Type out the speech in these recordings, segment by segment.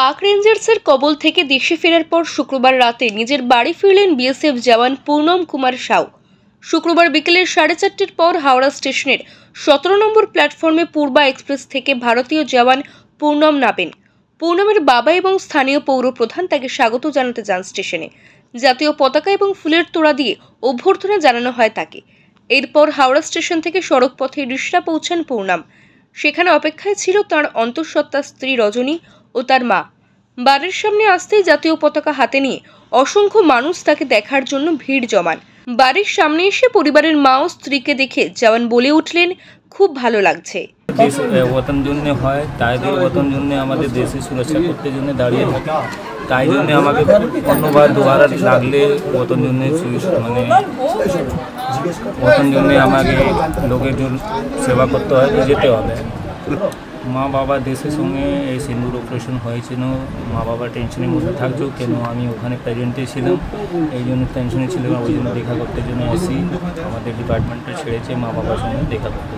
পাক রেঞ্জার্সের কবল থেকে দেশে ফেরার পর শুক্রবার রাতে নিজের বাড়ি ফিরলেন বিএসএফ জওয়ান পূর্ণম কুমার সাউ। শুক্রবার বিকেলে 4:30টার পর হাওড়া স্টেশনের 17 নম্বর প্ল্যাটফর্মে পূর্বা এক্সপ্রেস থেকে ভারতীয় জওয়ান পূর্ণম নামেন। পূর্ণমের বাবা এবং স্থানীয় পৌর প্রধান তাকে স্বাগত জানাতে যান স্টেশনে। জাতীয় পতাকা এবং ফুলের তোড়া দিয়ে অভ্যর্থনা জানানো হয় তাকে। এরপর হাওড়া স্টেশন থেকে সড়ক পথে রিষড়া পৌঁছান পূর্ণম। সেখানে অপেক্ষায় ছিল তার অন্তঃসত্ত্বা স্ত্রী রজনী ও তার মা। বাড়ির সামনে আসতেই জাতীয় পতাকা হাতে নিয়ে অসংখ্য মানুষ তাকে দেখার জন্য ভিড় জমান। বাড়ির সামনে এসে পরিবারের মা ও স্ত্রীকে দেখে জওয়ান বলে উঠলেন, খুব ভালো লাগছে। ওতন জন্য হয়, তাই ওতন জন্য আমাদের দেশের সুরক্ষা করতে জন্য দাঁড়িয়ে থাকে, তাই জন্য আমাকে অন্যবার দুয়ারা লাগলে ওতন জন্য মানে ওতন জন্য আমাকে লোকের জন্য সেবা করতে হয়, যেতে হবে। মা বাবা দেশের সঙ্গে এই সিন্দুর অপারেশন হয়েছিল, মা বাবা টেনশনের মধ্যে থাকছো, কেন আমি ওখানে প্রেজেন্টে ছিলাম, এই জন্য টেনশনে ছিল, ওই জন্য দেখা করতে জন্য এসি আমাদের ডিপার্টমেন্টে ছেড়েছে মা বাবার সঙ্গে দেখা করতে।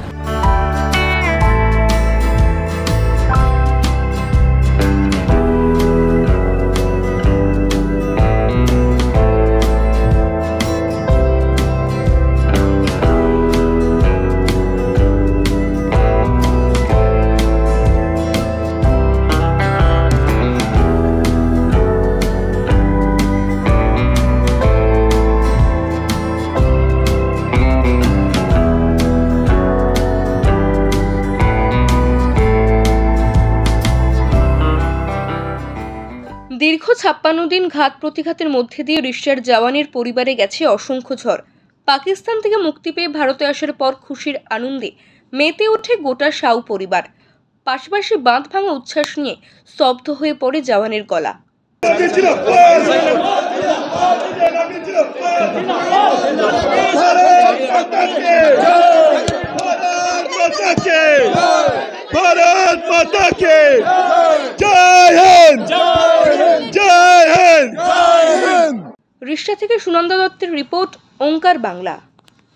দীর্ঘ 56 দিন ঘাত প্রতিঘাতের মধ্যে দিয়ে রিষড়ার জওয়ানের পরিবারে গেছে অসংখ্য ঝড়। পাকিস্তান থেকে মুক্তি পেয়ে ভারতে আসার পর খুশির আনন্দে মেতে ওঠে গোটা সাউ পরিবার। পাশাপাশি বাঁধ ভাঙা উচ্ছ্বাস নিয়ে স্তব্ধ হয়ে পড়ে জওয়ানের গলা। भारत माता के जय हिंद, जय हिंद। রিষড়া থেকে সুনন্দা দত্তের রিপোর্ট, ওঙ্কার বাংলা।